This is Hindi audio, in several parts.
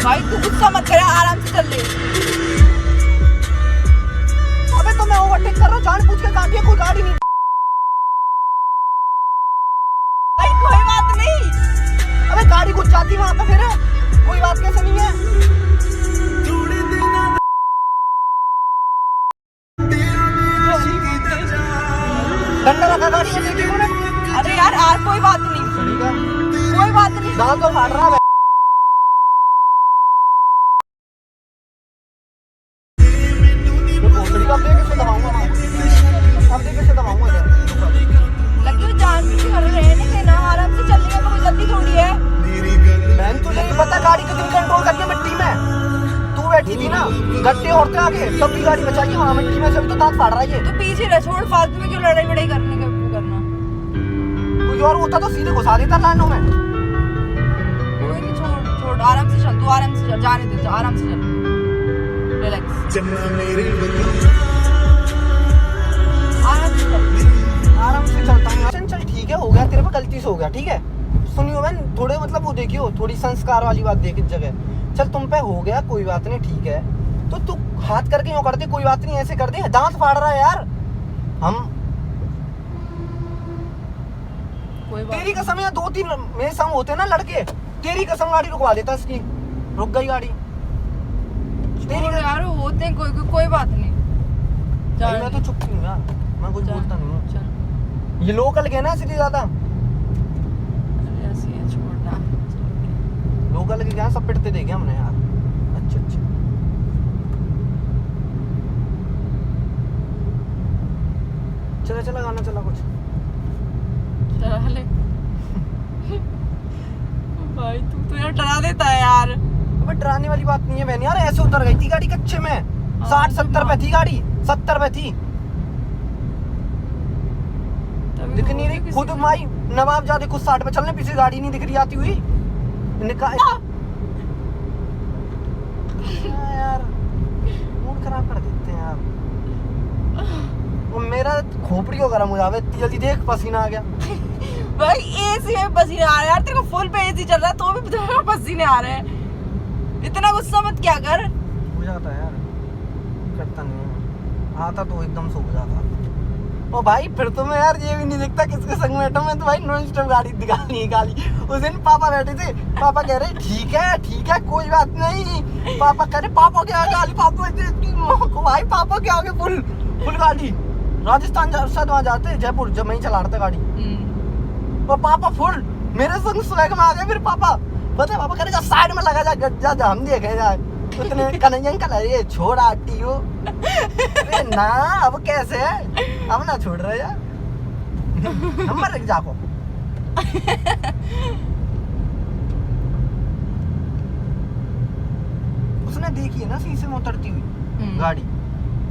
भाई तू गुस्सा मत कर, आराम से चल ले। अबे तो मैं ओवरटेक कर रहा हूँ, जान पूछ के काटी है, कोई गाड़ी नहीं। भाई कोई बात नहीं। अबे गाड़ी घुस जाती वहां पे, फिर कोई बात कैसे नहीं है। डंडा रखा गाड़ी में लेके उन्हें। अरे यार कोई बात नहीं, कोई बात नहीं। दाल तो फाड़ रहा है। अब देख कैसे दबाऊंगा मैं, अब देख कैसे दबाऊंगा इधर। लगी जान से कर रहे हैं ना, आराम से चल लेगा, कोई जल्दी थोड़ी है। मैंने तुझे नहीं पता गाड़ी कितनी कंट्रोल करनी है मिट्टी में। तू बैठी थी ना गड्ढे औरतें आगे, तब भी गाड़ी बचाई है वहाँ मिट्टी में से, अभी तो दांत फाड़ रहा है ये। तो पीछे रह, छोड़ फालतू में क्यों लड़ाई वड़ाई करने का करना। कोई और होता तो सीधे घुसा देता लाइनों में। कोई नहीं, छोड़ छोड़, आराम से चल, तू आराम से चल, जाने दे, आराम से चल, रिलैक्स, आराम से चलता हूँ। चल ठीक है, हो गया तेरे पे, गलती से हो गया, ठीक है। सुनियो बहन, थोड़े मतलब वो देखियो, थोड़ी संस्कार वाली बात देख इस जगह। चल तुम पे हो गया, कोई बात नहीं, ठीक है। तो तू हाथ करके यूँ कर दे, कोई बात नहीं, ऐसे कर दे। दांत फाड़ रहा है यार। हम कोई बात तेरी कसम है, 2-3 मेरे संग होते ना लड़के, तेरी कसम गाड़ी रुकवा देता इसकी। रुक गई गाड़ी तेरी यार, होते हैं कोई बात नहीं। भाई मैं तो चुप हूँ यार, मैं कुछ बोलता नहीं हूँ। चल, ये लोकल के ना इसलिए ज्यादा ऐसे ही छोड़ना। लोकल के क्या सब पिटते देखे हमने यार। अच्छा चला चला गाना चला कुछ। चले भाई तू तो यार डरा देता है यार। अबे डराने वाली बात नहीं है बहन यार, ऐसे उतर गई थी गाड़ी कच्चे में। 60-70 पे थी गाड़ी, 70 पे थी। दिख नहीं रही खुद माई नवाब जादे खुद 60 पे चलने, पीछे गाड़ी नहीं दिख रही आती हुई। यार मूड खराब कर देते हैं यार। वो मेरा खोपड़ी को गर्म हो जावे, जल्दी देख पसीना आ गया। भाई एसी में पसीने आ रहे हैं यार, तेरे को फुल पे एसी चल रहा है तो भी तेरे को पसीने आ रहे हैं। इतना गुस्सा मत क्या कर। हो जाता है यार, करता नहीं है, आता तो एकदम से हो जाता। ओ भाई फिर तो मैं यार ये भी नहीं देखता किसके संग बैठा, मैं तो भाई नॉन स्टॉप गाड़ी निकाली। उस दिन पापा बैठे थे, पापा कह रहे ठीक है कोई बात नहीं। पापा कह रहे पापा के आगे गाड़ी, पापा भाई पापा के आगे फुल गाड़ी। राजस्थान शायद वहाँ जाते जयपुर, जब मैं ही चला रहा था गाड़ी। वो पापा फुल मेरे संग स्वैग में आ गए। फिर पापा पता है, पापा कह रहे साइड में लगा जा हम देखे जाए। उतने कन्हैया अंकल अरे छोड़ आटी हो। अरे ना अब कैसे है, अब ना छोड़ रहे यार, नंबर रख जाको। उसने देखी है ना शीशे में उतरती हुई गाड़ी,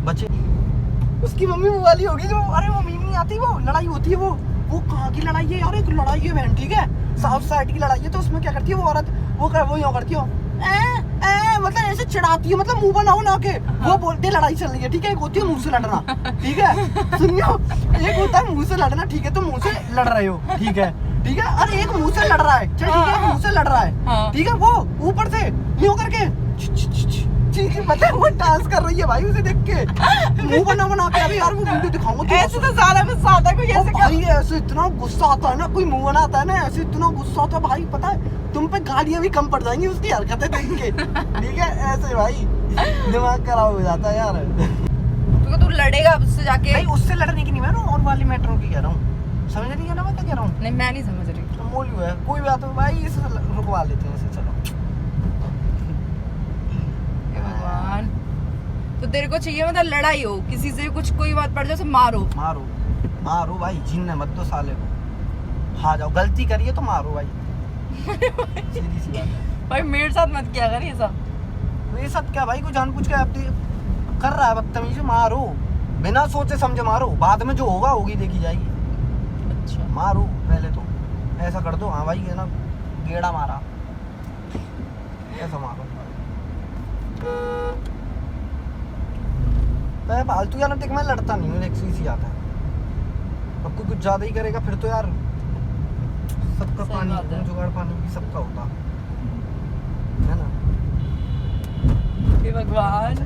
बचे उसकी मम्मी वो वाली होगी जो, अरे वो मीम नहीं आती, वो लड़ाई होती है वो कहाँ की लड़ाई है यार, एक लड़ाई है बहन, ठीक है, साउथ साइड की लड़ाई है। तो उसमें क्या करती है वो औरत, वो यूँ करती हो मतलब ऐसे चिढ़ाती है, मतलब मुंह बनाओ ना के। वो बोलते लड़ाई चल रही है, ठीक है, एक होती है मुंह से लड़ना, ठीक है, सुनियो, एक होता है मुंह से लड़ना, ठीक है, तो मुंह से लड़ रहे हो, ठीक है, अरे एक मुंह से लड़ रहा है, चल ठीक है, मुंह से लड़ रहा है, ठीक है, वो ऊपर से यूँ करके मतलब वो डांस कर रही है भाई, उसे देख के मुंह बना के। अभी यार वो वीडियो दिखाऊंगा, ऐसे तो ज्यादा गुस्सा आता है कोई ऐसे भाई, ऐसे इतना गुस्सा आता है ना, कोई मुंह बनाता है ना, ऐसे इतना गुस्सा आता है भाई, पता है तुम पे गाड़ियां भी कम पड़ जाएंगी उसकी हरकतें देख के, ठीक है, ऐसे भाई दिमाग खराब हो जाता है यार। तो तू लड़ेगा उससे जाके? नहीं उससे लड़ने की नहीं, मैं और वाली मैटर की कह रहा हूँ, समझ रही है ना मैं क्या कह रहा हूँ? नहीं मैं नहीं समझ रही। मोलू है, कोई बात नहीं भाई, इसे रुकवा लेते हैं इसे, चलो। भगवान, तो तेरे को चाहिए मतलब लड़ाई हो किसी से, कुछ कोई बात पड़ जाए तो मारो भाई, जीने मत दो साले को, खा जाओ, गलती करिए तो मारो भाई। सीधी सी बात है भाई, मेरे साथ मत किया कर ये सब। ये सब क्या भाई, कोई जानबूझ के आप कर रहा है बदतमीजी, मारो बिना सोचे समझे मारो, बाद में जो होगा होगी देखी जाएगी। अच्छा मारो पहले तो ऐसा कर दो, हाँ भाई है ना, गेड़ा मारा, ऐसा मारो। मैं फालतू यार देख, मैं लड़ता नहीं हूँ, एक्सक्यूज ही आता है। अब कोई कुछ ज्यादा ही करेगा फिर तो यार सबका पानी जुगाड़ पानी भी सबका होता है ना। हे भगवान